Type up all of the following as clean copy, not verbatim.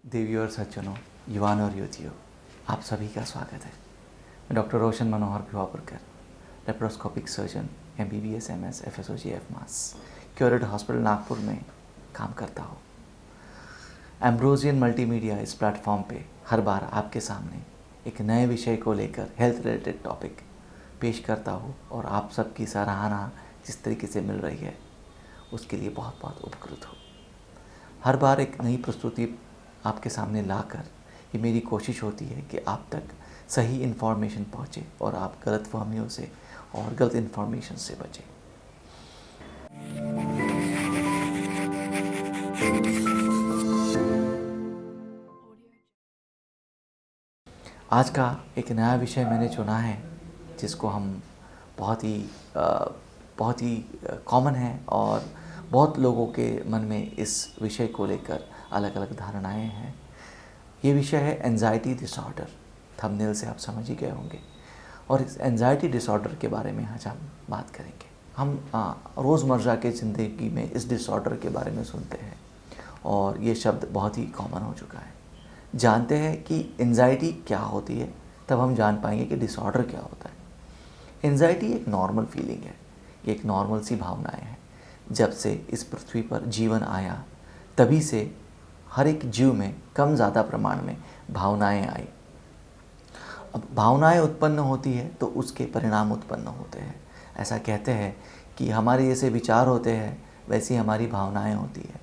देवियों और सज्जनों, युवानों और युवतियों, आप सभी का स्वागत है। मैं doctor Roshan Manohar Bhivapurkar, laparoscopic surgeon, MBBS MS FSOG FMAS, Curate hospital Nagpur में काम करता हूँ। एम्ब्रोजियन मल्टीमीडिया इस प्लेटफॉर्म पे हर बार आपके सामने एक नए विषय को लेकर हेल्थ रिलेटेड टॉपिक पेश करता हूँ और आप सबकी सराहना जिस तरीके से मिल रही है उसके लिए बहुत बहुत उपकृत हूँ। हर बार एक नई प्रस्तुति आपके सामने लाकर ये मेरी कोशिश होती है कि आप तक सही इन्फॉर्मेशन पहुँचे और आप गलतफहमियों से और गलत इन्फॉर्मेशन से बचें। आज का एक नया विषय मैंने चुना है जिसको हम बहुत ही कॉमन है और बहुत लोगों के मन में इस विषय को लेकर अलग अलग धारणाएं हैं। ये विषय है एंजाइटी डिसऑर्डर। थंबनेल से आप समझ ही गए होंगे। और इस एंजाइटी डिसऑर्डर के बारे में आज हम बात करेंगे। हम रोज़मर्रा के ज़िंदगी में इस डिसऑर्डर के बारे में सुनते हैं और ये शब्द बहुत ही कॉमन हो चुका है। जानते हैं कि एंजाइटी क्या होती है, तब हम जान पाएंगे कि डिसऑर्डर क्या होता है। एंजाइटी एक नॉर्मल फीलिंग है, एक नॉर्मल सी भावनाएं हैं। जब से इस पृथ्वी पर जीवन आया तभी से हर एक जीव में कम ज़्यादा प्रमाण में भावनाएं आई। अब भावनाएं उत्पन्न होती है तो उसके परिणाम उत्पन्न होते हैं। ऐसा कहते हैं कि हमारे जैसे विचार होते हैं वैसी हमारी भावनाएं होती है,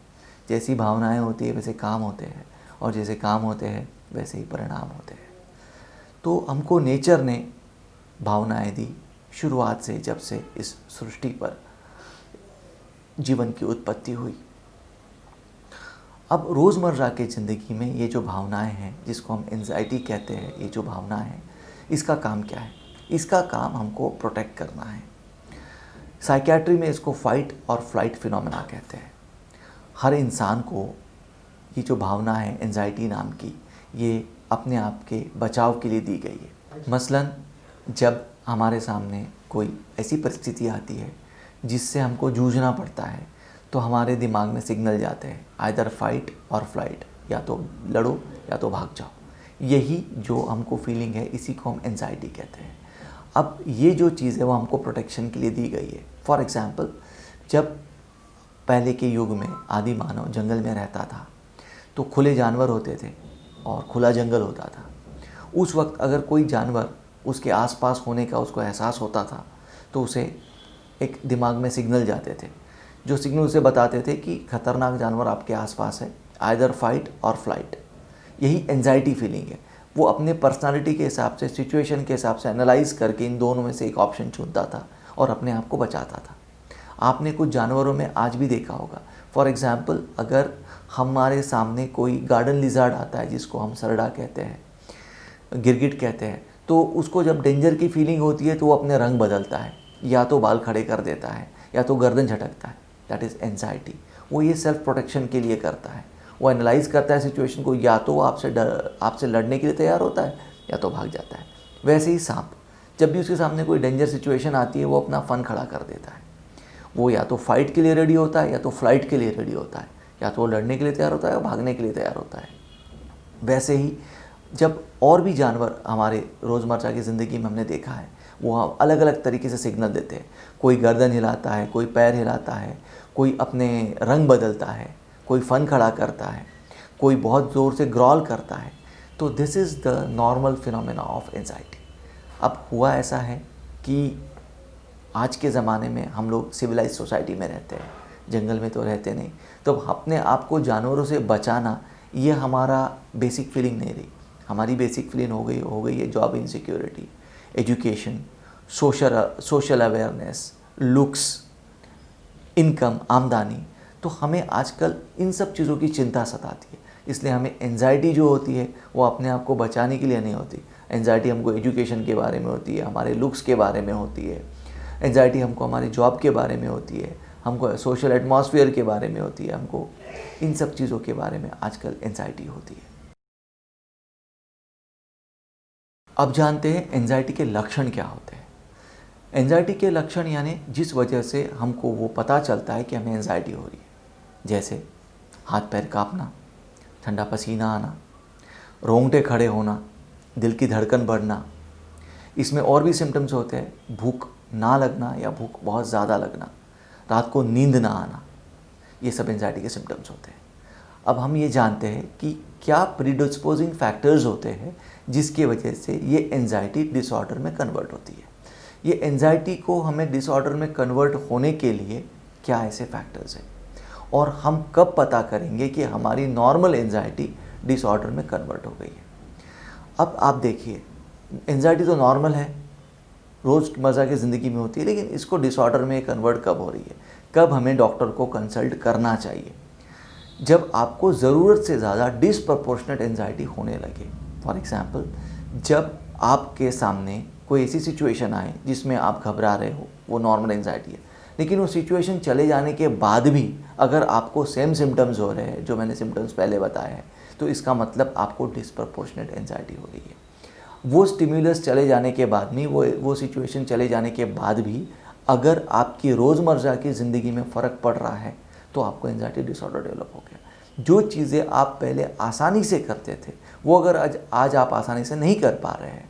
जैसी भावनाएं होती है वैसे काम होते हैं और जैसे काम होते हैं वैसे ही परिणाम होते हैं। तो हमको नेचर ने भावनाएं दी शुरुआत से, जब से इस सृष्टि पर जीवन की उत्पत्ति हुई। अब रोज़मर्रा के ज़िंदगी में ये जो भावनाएं हैं जिसको हम एंजाइटी कहते हैं, ये जो भावना है इसका काम क्या है? इसका काम हमको प्रोटेक्ट करना है। साइकियाट्री में इसको फाइट और फ्लाइट फिनोमेना कहते हैं। हर इंसान को ये जो भावना है एंजाइटी नाम की, ये अपने आप के बचाव के लिए दी गई है। मसलन जब हमारे सामने कोई ऐसी परिस्थिति आती है जिससे हमको जूझना पड़ता है तो हमारे दिमाग में सिग्नल जाते हैं, आइदर फाइट और फ्लाइट, या तो लड़ो या तो भाग जाओ। यही जो हमको फीलिंग है इसी को हम एंजाइटी कहते हैं। अब ये जो चीज़ है वो हमको प्रोटेक्शन के लिए दी गई है। फॉर एग्ज़ाम्पल, जब पहले के युग में आदि मानव जंगल में रहता था तो खुले जानवर होते थे और खुला जंगल होता था। उस वक्त अगर कोई जानवर उसके आसपास होने का उसको एहसास होता था तो उसे एक दिमाग में सिग्नल जाते थे जो सिग्नल उसे बताते थे कि खतरनाक जानवर आपके आसपास है, आइदर फाइट और फ्लाइट। यही एंजाइटी फीलिंग है। वो अपने पर्सनालिटी के हिसाब से, सिचुएशन के हिसाब से एनालाइज करके इन दोनों में से एक ऑप्शन चुनता था और अपने आप को बचाता था। आपने कुछ जानवरों में आज भी देखा होगा। फॉर एग्ज़ाम्पल, अगर हमारे सामने कोई गार्डन लिजर्ड आता है जिसको हम सरडा कहते हैं, गिरगिट कहते हैं, तो उसको जब डेंजर की फीलिंग होती है तो वो अपने रंग बदलता है, या तो बाल खड़े कर देता है या तो गर्दन झटकता है। That is anxiety. वो ये सेल्फ प्रोटेक्शन के लिए करता है। वो एनालाइज करता है सिचुएशन को, या तो वो आपसे लड़ने के लिए तैयार होता है या तो भाग जाता है। वैसे ही सांप, जब भी उसके सामने कोई डेंजर सिचुएशन आती है वो अपना फन खड़ा कर देता है। वो या तो फाइट के लिए रेडी होता है या तो फ्लाइट के लिए रेडी होता है, या तो वो लड़ने के लिए तैयार होता है या भागने के लिए तैयार होता है। वैसे ही जब और भी जानवर हमारे रोज़मर्रा की ज़िंदगी में हमने देखा है, वो अलग अलग तरीके से सिग्नल देते हैं। कोई गर्दन हिलाता है, कोई पैर हिलाता है, कोई अपने रंग बदलता है, कोई फन खड़ा करता है, कोई बहुत ज़ोर से ग्रॉल करता है। तो this is the normal phenomena of anxiety. अब हुआ ऐसा है कि आज के ज़माने में हम लोग सिविलाइज सोसाइटी में रहते हैं, जंगल में तो रहते नहीं। तो अपने आप को जानवरों से बचाना ये हमारा बेसिक फीलिंग नहीं रही। हमारी बेसिक फीलिंग हो गई है job insecurity, education, social awareness, looks, income, आमदनी। तो हमें आजकल इन सब चीज़ों की चिंता सताती है। इसलिए हमें एंजाइटी जो होती है वो अपने आप को बचाने के लिए नहीं होती। एंजाइटी हमको एजुकेशन के बारे में होती है, हमारे लुक्स के बारे में होती है। एंजाइटी हमको हमारी जॉब के बारे में होती है, हमको सोशल एटमॉस्फेयर के बारे में होती है, हमको इन सब चीज़ों के बारे में आजकल एंजाइटी होती है। अब जानते हैं एंजाइटी के लक्षण क्या होते हैं। एंजाइटी के लक्षण यानी जिस वजह से हमको वो पता चलता है कि हमें एंजाइटी हो रही है, जैसे हाथ पैर कांपना, ठंडा पसीना आना, रोंगटे खड़े होना, दिल की धड़कन बढ़ना। इसमें और भी सिम्टम्स होते हैं, भूख ना लगना या भूख बहुत ज़्यादा लगना, रात को नींद ना आना, ये सब एंजाइटी के सिम्टम्स होते हैं। अब हम ये जानते हैं कि क्या प्रीडिस्पोजिंग फैक्टर्स होते हैं जिसकी वजह से ये एंजाइटी डिसऑर्डर में कन्वर्ट होती है। ये एंजाइटी को हमें डिसऑर्डर में कन्वर्ट होने के लिए क्या ऐसे फैक्टर्स हैं, और हम कब पता करेंगे कि हमारी नॉर्मल एंजाइटी डिसऑर्डर में कन्वर्ट हो गई है। अब आप देखिए, एंजाइटी तो नॉर्मल है, रोज़मर्रा की ज़िंदगी में होती है, लेकिन इसको डिसऑर्डर में कन्वर्ट कब हो रही है, कब हमें डॉक्टर को कंसल्ट करना चाहिए? जब आपको ज़रूरत से ज़्यादा डिसप्रपोर्शनेट एंजाइटी होने लगे। फॉर एग्ज़ाम्पल, जब आपके सामने कोई ऐसी सिचुएशन आए जिसमें आप घबरा रहे हो, वो नॉर्मल एंजाइटी है, लेकिन वो सिचुएशन चले जाने के बाद भी अगर आपको सेम सिम्टम्स हो रहे हैं जो मैंने सिम्टम्स पहले बताए हैं, तो इसका मतलब आपको डिसप्रपोर्शनेट एंजाइटी हो रही है। वो स्टिम्युलस चले जाने के बाद में, वो सिचुएशन चले जाने के बाद भी अगर आपकी रोज़मर्रा की ज़िंदगी में फ़र्क पड़ रहा है तो आपको एंजाइटी डिसऑर्डर डेवलप हो गया। जो चीज़ें आप पहले आसानी से करते थे वो अगर आज आप आसानी से नहीं कर पा रहे हैं।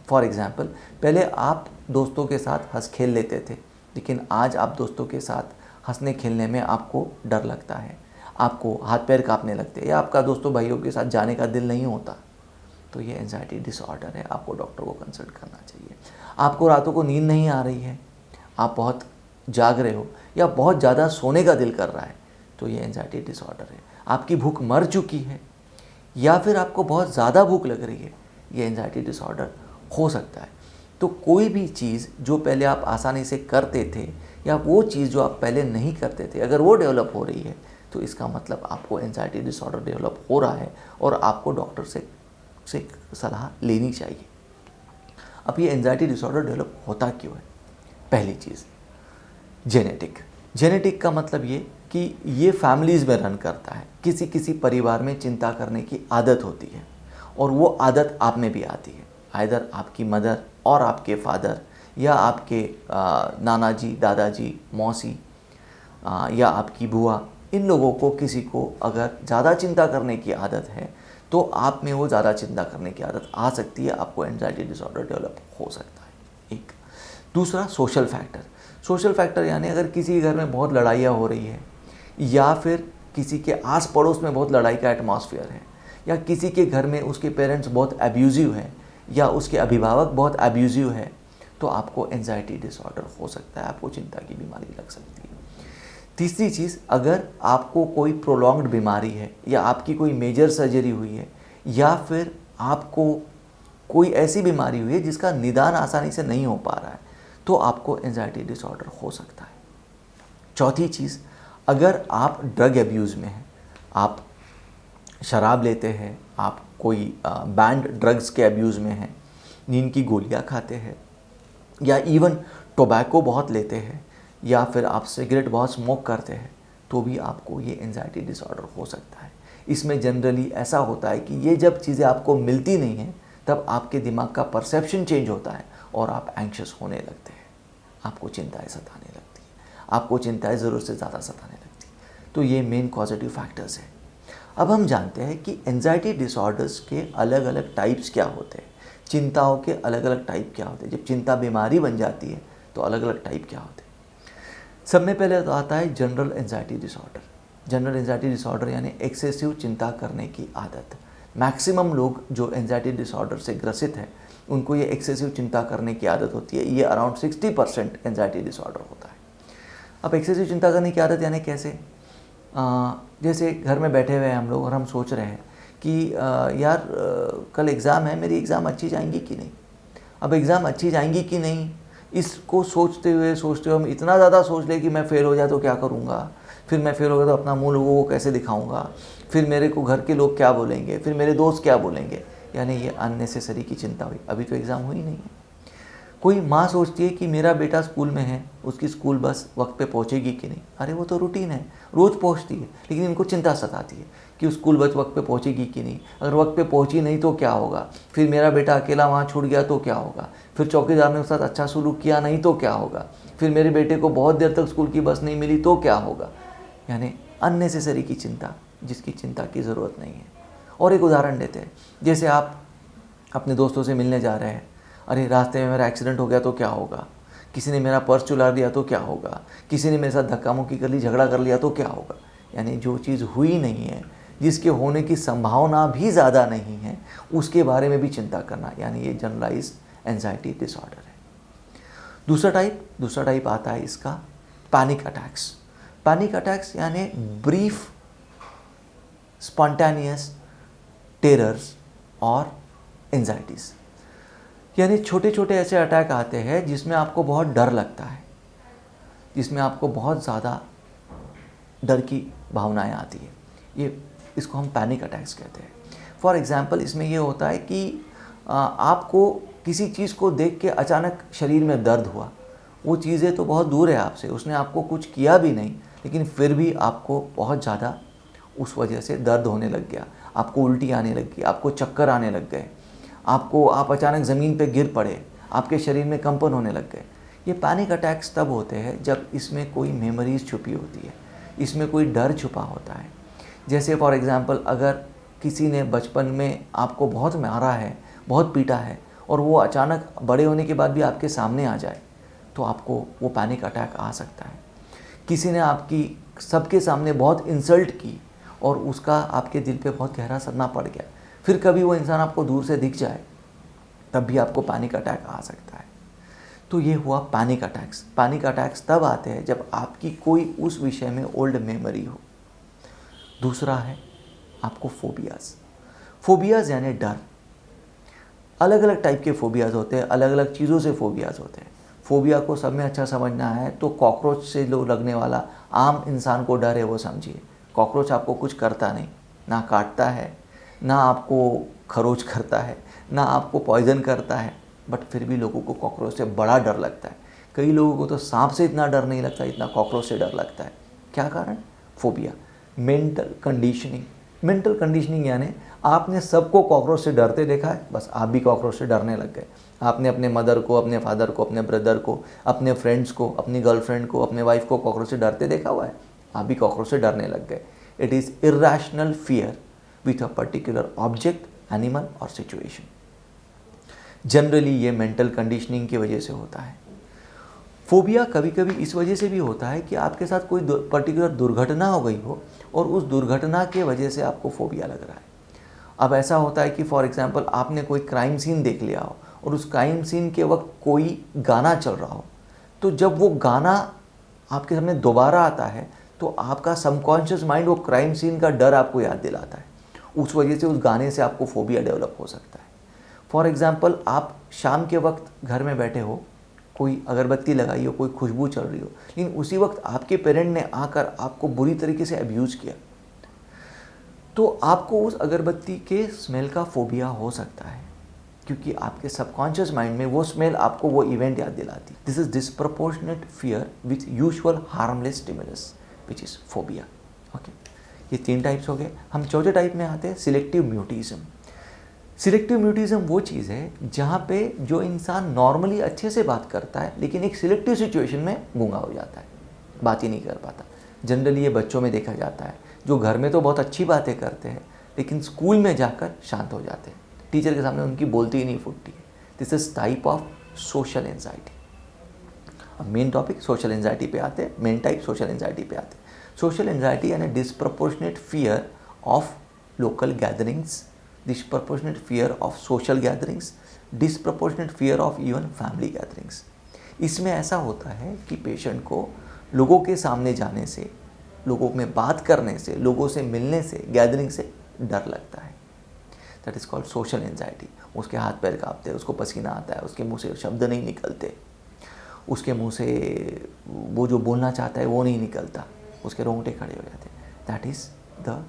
फॉर एग्ज़ाम्पल, पहले आप दोस्तों के साथ हंस खेल लेते थे, लेकिन आज आप दोस्तों के साथ हंसने खेलने में आपको डर लगता है, आपको हाथ पैर कांपने लगते हैं, या आपका दोस्तों भाइयों के साथ जाने का दिल नहीं होता, तो ये एंजाइटी डिसऑर्डर है। आपको डॉक्टर को कंसल्ट करना चाहिए। आपको रातों को नींद नहीं आ रही है, आप बहुत जाग रहे हो या बहुत ज़्यादा सोने का दिल कर रहा है, तो ये एंजाइटी डिसऑर्डर है। आपकी भूख मर चुकी है या फिर आपको बहुत ज़्यादा भूख लग रही है, ये एंजाइटी डिसऑर्डर हो सकता है। तो कोई भी चीज़ जो पहले आप आसानी से करते थे या वो चीज़ जो आप पहले नहीं करते थे, अगर वो डेवलप हो रही है तो इसका मतलब आपको एंजाइटी डिसऑर्डर डेवलप हो रहा है और आपको डॉक्टर से सलाह लेनी चाहिए। अब ये एंजाइटी डिसऑर्डर डेवलप होता क्यों है? पहली चीज़, जेनेटिक का मतलब ये कि ये फैमिलीज़ में रन करता है। किसी किसी परिवार में चिंता करने की आदत होती है और वो आदत आप में भी आती है। आइदर आपकी मदर और आपके फादर या आपके नाना जी, दादाजी, मौसी या आपकी बुआ, इन लोगों को किसी को अगर ज़्यादा चिंता करने की आदत है तो आप में वो ज़्यादा चिंता करने की आदत आ सकती है, आपको एंजाइटी डिसऑर्डर डेवलप हो सकता है। एक दूसरा, सोशल फैक्टर यानी अगर किसी के घर में बहुत लड़ाइयाँ हो रही है या फिर किसी के आस पड़ोस में बहुत लड़ाई का एटमॉस्फेयर है या किसी के घर में उसके पेरेंट्स बहुत एब्यूजिव हैं या उसके अभिभावक बहुत एब्यूजिव है, तो आपको एंजाइटी डिसऑर्डर हो सकता है, आपको चिंता की बीमारी लग सकती है। तीसरी चीज़, अगर आपको कोई प्रोलॉन्ग्ड बीमारी है या आपकी कोई मेजर सर्जरी हुई है या फिर आपको कोई ऐसी बीमारी हुई है जिसका निदान आसानी से नहीं हो पा रहा है, तो आपको एंजाइटी डिसऑर्डर हो सकता है। चौथी चीज़, अगर आप ड्रग एब्यूज़ में हैं, आप शराब लेते हैं, आप कोई बैंड ड्रग्स के एब्यूज़ में हैं, नींद की गोलियां खाते हैं या इवन टोबैको बहुत लेते हैं या फिर आप सिगरेट बहुत स्मोक करते हैं, तो भी आपको ये एंजाइटी डिसऑर्डर हो सकता है। इसमें जनरली ऐसा होता है कि ये जब चीज़ें आपको मिलती नहीं हैं तब आपके दिमाग का परसेप्शन चेंज होता है और आप एंग्शियस होने लगते हैं, आपको चिंताएं सताने लगती हैं, आपको चिंताएं ज़रूरत से ज़्यादा सताने लगती हैं। तो ये मेन कॉजेटिव फैक्टर्स हैं। अब हम जानते हैं कि एंजाइटी डिसऑर्डर्स के अलग अलग टाइप्स क्या होते हैं, चिंताओं के अलग अलग टाइप क्या होते हैं, जब चिंता बीमारी बन जाती है तो अलग अलग टाइप क्या होते हैं। सब में पहले तो आता है general anxiety disorder. General anxiety disorder यानी एक्सेसिव चिंता करने की आदत। मैक्सिमम लोग जो एंजाइटी डिसऑर्डर से ग्रसित है उनको ये एक्सेसिव चिंता करने की आदत होती है। ये अराउंड 60% एंजाइटी डिसऑर्डर होता है। अब एक्सेसिव चिंता करने की आदत यानी कैसे? जैसे घर में बैठे हुए हैं हम लोग और हम सोच रहे हैं कि यार कल एग्ज़ाम है, मेरी एग्ज़ाम अच्छी जाएंगी कि नहीं। अब एग्ज़ाम अच्छी जाएंगी कि नहीं, इसको सोचते हुए हम इतना ज़्यादा सोच ले कि मैं फ़ेल हो जाए तो क्या करूँगा, फिर मैं फ़ेल हो गया तो अपना मुँह लोगों को कैसे दिखाऊँगा, फिर मेरे को घर के लोग क्या बोलेंगे, फिर मेरे दोस्त क्या बोलेंगे। यानी ये अननेसेसरी की चिंता हुई। अभी तो एग्ज़ाम हुई नहीं है। कोई माँ सोचती है कि मेरा बेटा स्कूल में है, उसकी स्कूल बस वक्त पे पहुँचेगी कि नहीं। अरे वो तो रूटीन है, रोज़ पहुँचती है, लेकिन इनको चिंता सताती है कि स्कूल बस वक्त पे पहुँचेगी कि नहीं। अगर वक्त पे पहुँची नहीं तो क्या होगा, फिर मेरा बेटा अकेला वहाँ छूट गया तो क्या होगा, फिर चौकीदार ने उसके साथ अच्छा सलूक किया नहीं तो क्या होगा, फिर मेरे बेटे को बहुत देर तक स्कूल की बस नहीं मिली तो क्या होगा। यानी अननेसेसरी की चिंता, जिसकी चिंता की ज़रूरत नहीं है। और एक उदाहरण देते हैं, जैसे आप अपने दोस्तों से मिलने जा रहे हैं, अरे रास्ते में मेरा एक्सीडेंट हो गया तो क्या होगा, किसी ने मेरा पर्स चुरा लिया तो क्या होगा, किसी ने मेरे साथ धक्का मुक्की कर ली, झगड़ा कर लिया तो क्या होगा। यानी जो चीज़ हुई नहीं है, जिसके होने की संभावना भी ज़्यादा नहीं है, उसके बारे में भी चिंता करना, यानी ये जनरलाइज्ड एंजाइटी डिसऑर्डर है। दूसरा टाइप आता है इसका पैनिक अटैक्स। पैनिक अटैक्स यानी ब्रीफ स्पॉन्टेनियस टेरर्स और एंजाइटीज़। यानी छोटे छोटे ऐसे अटैक आते हैं जिसमें आपको बहुत डर लगता है, जिसमें आपको बहुत ज़्यादा डर की भावनाएं आती है। इसको हम पैनिक अटैक्स कहते हैं। फॉर एग्ज़ाम्पल इसमें ये होता है कि आपको किसी चीज़ को देख के अचानक शरीर में दर्द हुआ। वो चीज़ें तो बहुत दूर है आपसे, उसने आपको कुछ किया भी नहीं, लेकिन फिर भी आपको बहुत ज़्यादा उस वजह से दर्द होने लग गया, आपको उल्टी आने लग गई, आपको चक्कर आने लग गए, आप अचानक ज़मीन पे गिर पड़े, आपके शरीर में कंपन होने लग गए। ये पैनिक अटैक्स तब होते हैं जब इसमें कोई मेमोरीज़ छुपी होती है, इसमें कोई डर छुपा होता है। जैसे फॉर एग्ज़ाम्पल अगर किसी ने बचपन में आपको बहुत मारा है, बहुत पीटा है, और वो अचानक बड़े होने के बाद भी आपके सामने आ जाए, तो आपको वो पैनिक अटैक आ सकता है। किसी ने आपकी सबके सामने बहुत इंसल्ट की और उसका आपके दिल पे बहुत गहरा सदमा पड़ गया, फिर कभी वो इंसान आपको दूर से दिख जाए, तब भी आपको पैनिक अटैक आ सकता है। तो ये हुआ पैनिक अटैक्स। पैनिक अटैक्स तब आते हैं जब आपकी कोई उस विषय में ओल्ड मेमोरी हो। दूसरा है आपको फोबियाज़ यानी डर। अलग अलग टाइप के फोबियाज़ होते हैं, अलग अलग चीज़ों से फोबियाज़ होते हैं। फोबिया को सब में अच्छा समझना है तो कॉकरोच से जो लगने वाला आम इंसान को डर है वो समझिए। कॉकरोच आपको कुछ करता नहीं, ना काटता है, ना आपको खरोच करता है, ना आपको पॉइजन करता है, बट फिर भी लोगों को कॉकरोच से बड़ा डर लगता है। कई लोगों को तो सांप से इतना डर नहीं लगता, इतना कॉकरोच से डर लगता है। क्या कारण? फोबिया, मेंटल कंडीशनिंग यानी आपने सबको कॉकरोच से डरते देखा है, बस आप भी कॉकरोच से डरने लग गए। आपने अपने मदर को, अपने फादर को, अपने ब्रदर को, अपने फ्रेंड्स को, अपनी गर्लफ्रेंड को, अपने वाइफ को कॉकरोच से डरते देखा हुआ है, आप भी कॉकरोच से डरने लग गए। It is irrational fear with a particular object, animal और सिचुएशन। जनरली ये मेंटल कंडीशनिंग की वजह से होता है। फोबिया कभी कभी इस वजह से भी होता है कि आपके साथ कोई पर्टिकुलर दुर्घटना हो गई हो और उस दुर्घटना के वजह से आपको फोबिया लग रहा है। अब ऐसा होता है कि फॉर एग्जांपल आपने कोई क्राइम सीन देख लिया हो और उस क्राइम सीन के वक्त कोई गाना चल रहा हो, तो जब वो गाना आपके सामने दोबारा आता है तो आपका सबकॉन्शियस माइंड वो क्राइम सीन का डर आपको याद दिलाता है। उस वजह से उस गाने से आपको फोबिया डेवलप हो सकता है। फॉर एग्ज़ाम्पल आप शाम के वक्त घर में बैठे हो, कोई अगरबत्ती लगाई हो, कोई खुशबू चल रही हो, लेकिन उसी वक्त आपके पेरेंट ने आकर आपको बुरी तरीके से अब्यूज़ किया, तो आपको उस अगरबत्ती के स्मेल का फोबिया हो सकता है, क्योंकि आपके सबकॉन्शियस माइंड में वो स्मेल आपको वो इवेंट याद दिलाती। This is disproportionate fear with usual harmless stimulus which is phobia. Okay, ये 3 टाइप्स हो गए। हम चौथे टाइप में आते हैं सिलेक्टिव म्यूटिज्म। सिलेक्टिव म्यूटिज्म वो चीज़ है जहाँ पे जो इंसान नॉर्मली अच्छे से बात करता है लेकिन एक सिलेक्टिव सिचुएशन में गूंगा हो जाता है, बात ही नहीं कर पाता। जनरली ये बच्चों में देखा जाता है, जो घर में तो बहुत अच्छी बातें करते हैं लेकिन स्कूल में जाकर शांत हो जाते हैं, टीचर के सामने उनकी बोलती ही नहीं फूटती है। This is type of social anxiety. अब मेन टॉपिक सोशल एंजाइटी पे आते हैं, मेन टाइप सोशल एंजाइटी पे आते हैं। सोशल एंजाइटी यानी disproportionate fear of local gatherings, disproportionate fear of social gatherings, disproportionate fear of even family gatherings। इसमें ऐसा होता है कि पेशेंट को लोगों के सामने जाने से, लोगों में बात करने से, लोगों से मिलने से, गैदरिंग से डर लगता है। That is called social anxiety. उसके हाथ पैर कांपते हैं, उसको पसीना आता है, उसके मुंह से शब्द नहीं निकलते, उसके मुंह से वो जो बोलना चाहता है वो नहीं निकलता, उसके रोंगटे खड़े हो जाते हैं। That is the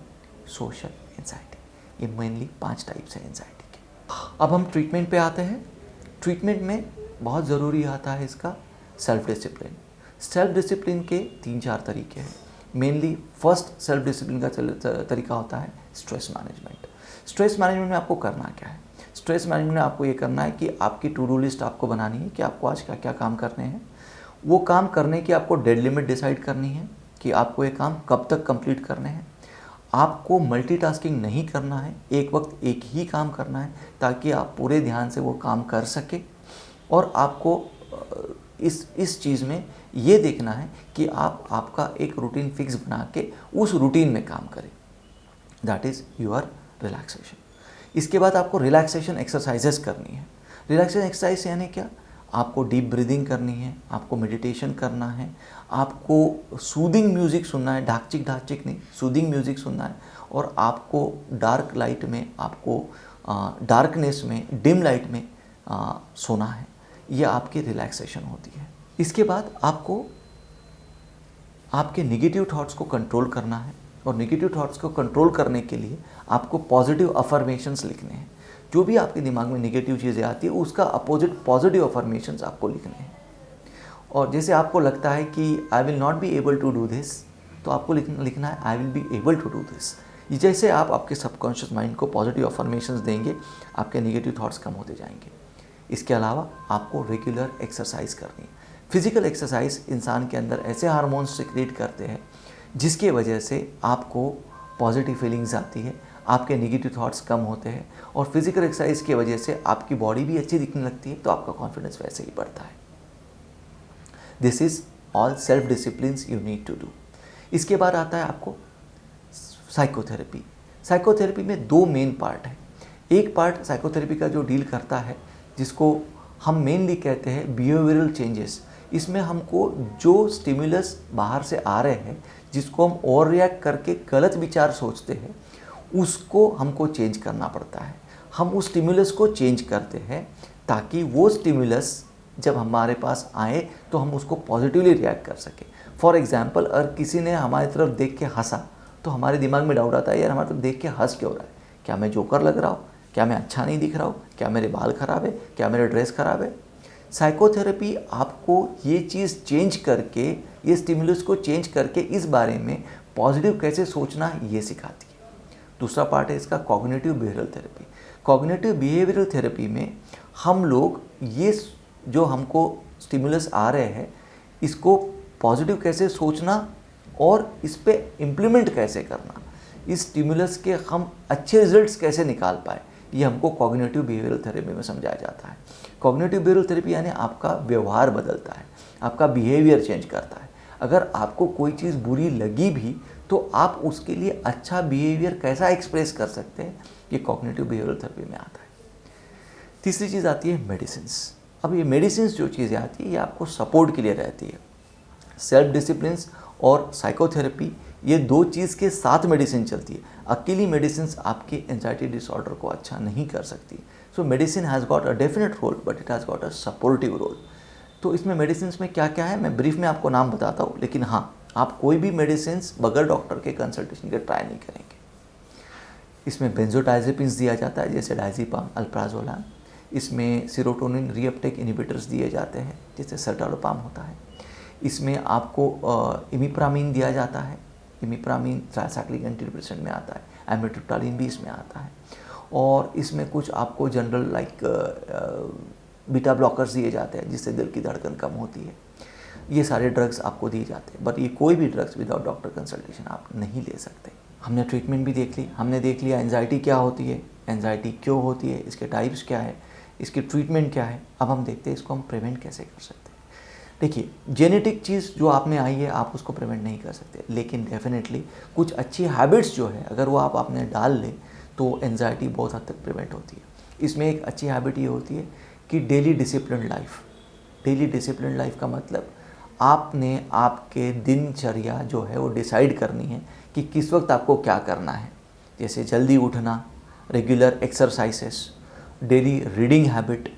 social anxiety. ये मेनली 5 टाइप्स हैं एंजाइटी के। अब हम ट्रीटमेंट पे आते हैं। ट्रीटमेंट में बहुत ज़रूरी आता है इसका सेल्फ डिसिप्लिन। सेल्फ डिसिप्लिन के 3-4 तरीके हैं। मेनली फर्स्ट सेल्फ डिसिप्लिन का तरीका होता है स्ट्रेस मैनेजमेंट। स्ट्रेस मैनेजमेंट में आपको करना क्या है? स्ट्रेस मैनेजमेंट में आपको ये करना है कि आपकी टू डू लिस्ट आपको बनानी है कि आपको आज क्या क्या काम करने हैं। वो काम करने की आपको डेड लिमिट डिसाइड करनी है कि आपको ये काम कब तक कंप्लीट करने हैं। आपको मल्टीटास्किंग नहीं करना है, एक वक्त एक ही काम करना है ताकि आप पूरे ध्यान से वो काम कर सके। और आपको इस चीज़ में ये देखना है कि आप आपका एक रूटीन फिक्स बना के उस रूटीन में काम करें। That is your relaxation. इसके बाद आपको रिलैक्सेशन एक्सरसाइजेस करनी है। रिलैक्सेशन एक्सरसाइज यानी क्या? आपको डीप ब्रीदिंग करनी है, आपको मेडिटेशन करना है, आपको सूदिंग म्यूज़िक सुनना है, ढाकचिक नहीं, सूदिंग म्यूज़िक सुनना है। और आपको डार्क लाइट में, आपको डार्कनेस में, डिम लाइट में सोना है। ये आपकी रिलैक्सेशन होती है। इसके बाद आपको आपके नेगेटिव थॉट्स को कंट्रोल करना है। और नेगेटिव थॉट्स को कंट्रोल करने के लिए आपको पॉजिटिव अफर्मेशंस लिखने हैं। जो भी आपके दिमाग में नेगेटिव चीज़ें आती है उसका अपोजिट पॉजिटिव अफर्मेशंस आपको लिखने हैं। और जैसे आपको लगता है कि I will not be able to do this, तो आपको लिखना है I will be able to do this. जैसे आप आपके सबकॉन्शियस माइंड को पॉजिटिव अफर्मेशंस देंगे, आपके नेगेटिव थॉट्स कम होते जाएंगे। इसके अलावा आपको रेगुलर एक्सरसाइज करनी है। फिजिकल एक्सरसाइज इंसान के अंदर ऐसे हार्मोन्स सिक्रेट करते हैं जिसके वजह से आपको पॉजिटिव फीलिंग्स आती है, आपके नेगेटिव थॉट्स कम होते हैं। और फिजिकल एक्सरसाइज की वजह से आपकी बॉडी भी अच्छी दिखने लगती है, तो आपका कॉन्फिडेंस वैसे ही बढ़ता है। This is all self disciplines you need to do. इसके बाद आता है आपको साइकोथेरेपी। साइकोथेरेपी में 2 मेन पार्ट है। एक पार्ट साइकोथेरेपी का जो डील करता है, जिसको हम मेनली कहते हैं बिहेवियरल चेंजेस। इसमें हमको जो स्टिमुलस बाहर से आ रहे हैं, जिसको हम ओवर रिएक्ट करके गलत विचार सोचते हैं, उसको हमको चेंज करना पड़ता है। हम उस स्टिमुलस को चेंज करते हैं ताकि वो स्टिमुलस जब हमारे पास आए तो हम उसको पॉजिटिवली रिएक्ट कर सकें। फॉर एग्जांपल, अगर किसी ने हमारी तरफ देख के हंसा तो हमारे दिमाग में डाउट आता है, यार हमारी तरफ देख के हंस क्यों रहा है? क्या मैं जोकर लग रहा हूँ? क्या मैं अच्छा नहीं दिख रहा हूँ? क्या मेरे बाल ख़राब है? क्या मेरा ड्रेस ख़राब है? साइकोथेरेपी आपको ये चीज़ चेंज करके, ये स्टिमुलस को चेंज करके इस बारे में पॉजिटिव कैसे सोचना ये सिखाती है। दूसरा पार्ट है इसका cognitive behavioural therapy. Cognitive behavioural therapy में हम लोग ये जो हमको स्टिमुलस आ रहे हैं, इसको पॉजिटिव कैसे सोचना और इस पे इम्प्लीमेंट कैसे करना, इस स्टिमुलस के हम अच्छे रिजल्ट्स कैसे निकाल पाए, ये हमको कॉग्निटिव बिहेवियरल थेरेपी में समझाया जाता है। कॉग्निटिव बिहेवियरल थेरेपी यानी आपका व्यवहार बदलता है, आपका बिहेवियर चेंज करता है। अगर आपको कोई चीज़ बुरी लगी भी तो आप उसके लिए अच्छा बिहेवियर कैसा एक्सप्रेस कर सकते हैं, ये कॉग्निटिव बिहेवियरल थेरेपी में आता है। तीसरी चीज़ आती है मेडिसिन्स। अब ये मेडिसिन्स जो चीज़ें आती है ये आपको सपोर्ट के लिए रहती है। सेल्फ डिसिप्लिन्स और साइकोथेरेपी, ये 2 चीज़ के साथ मेडिसिन चलती है। अकेली मेडिसिन्स आपके एंजाइटी डिसऑर्डर को अच्छा नहीं कर सकती। So medicine has got a definite role but it has got a supportive role. तो इसमें मेडिसिन्स में क्या क्या है मैं ब्रीफ में आपको नाम बताता हूँ, लेकिन हाँ, आप कोई भी मेडिसिन्स बगैर डॉक्टर के कंसल्टेशन के ट्राई नहीं करेंगे। इसमें बेंजोडाइजेपिन्स दिया जाता है, जैसे डायज़ेपाम, अल्प्राजोलम। इसमें सेरोटोनिन रीअपटेक इनहिबिटर्स दिए जाते हैं, जैसे सर्टालोपाम होता है। इसमें आपको इमिप्रामिन दिया जाता है। इमिप्रामिन ट्राइसाइक्लिक एंटी डिप्रेसेंट में आता है। एमिट्रिप्टालिन भी इसमें आता है। और इसमें कुछ आपको जनरल बीटा ब्लॉकर्स दिए जाते हैं, जिससे दिल की धड़कन कम होती है। ये सारे ड्रग्स आपको दिए जाते हैं, बट ये कोई भी ड्रग्स विदाउट डॉक्टर कंसल्टेशन आप नहीं ले सकते। हमने ट्रीटमेंट भी देख ली, हमने देख लिया एंजाइटी क्या होती है, एंजाइटी क्यों होती है, इसके टाइप्स क्या है, इसकी ट्रीटमेंट क्या है। अब हम देखते हैं इसको हम प्रिवेंट कैसे कर सकते हैं। देखिए, जेनेटिक चीज़ जो आप में आई है आप उसको प्रिवेंट नहीं कर सकते, लेकिन डेफिनेटली कुछ अच्छी हैबिट्स जो है अगर वो आप आपने डाल लें तो एंजाइटी बहुत हद तक प्रिवेंट होती है। इसमें एक अच्छी हैबिट ये होती है कि daily discipline life. Daily discipline life का मतलब आपने आपके दिनचर्या जो है वो डिसाइड करनी है कि किस वक्त आपको क्या करना है। जैसे जल्दी उठना, regular exercises, daily reading habit,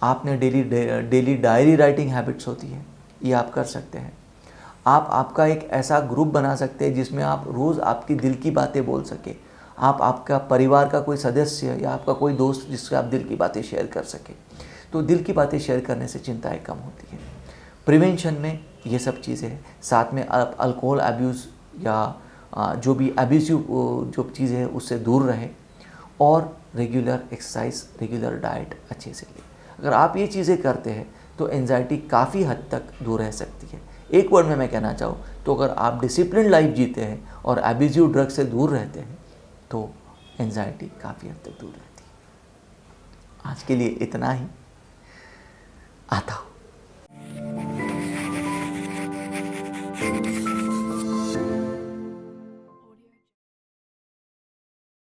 आपने डेली डायरी राइटिंग हैबिट्स होती है, ये आप कर सकते हैं। आप आपका एक ऐसा ग्रुप बना सकते हैं जिसमें आप रोज़ आपकी दिल की बातें बोल सके। आप आपका परिवार का कोई सदस्य या आपका कोई दोस्त जिससे आप दिल की बातें शेयर कर सके। तो दिल की बातें शेयर करने से चिंताएं कम होती है। प्रिवेंशन में ये सब चीज़ें हैं। साथ में अल्कोहल अब्यूज़ या जो भी अब्यूसिव जो चीज़ें हैं उससे दूर रहे, और रेगुलर एक्सरसाइज, रेगुलर डाइट अच्छे से लें। अगर आप ये चीज़ें करते हैं तो एंजाइटी काफ़ी हद तक दूर रह सकती है। एक वर्ड में मैं कहना चाहूँ तो अगर आप डिसिप्लिन लाइफ जीते हैं और अब्यूसिव ड्रग से दूर रहते हैं तो एंजाइटी काफ़ी हद तक दूर रहती है। आज के लिए इतना ही। आता हूँ।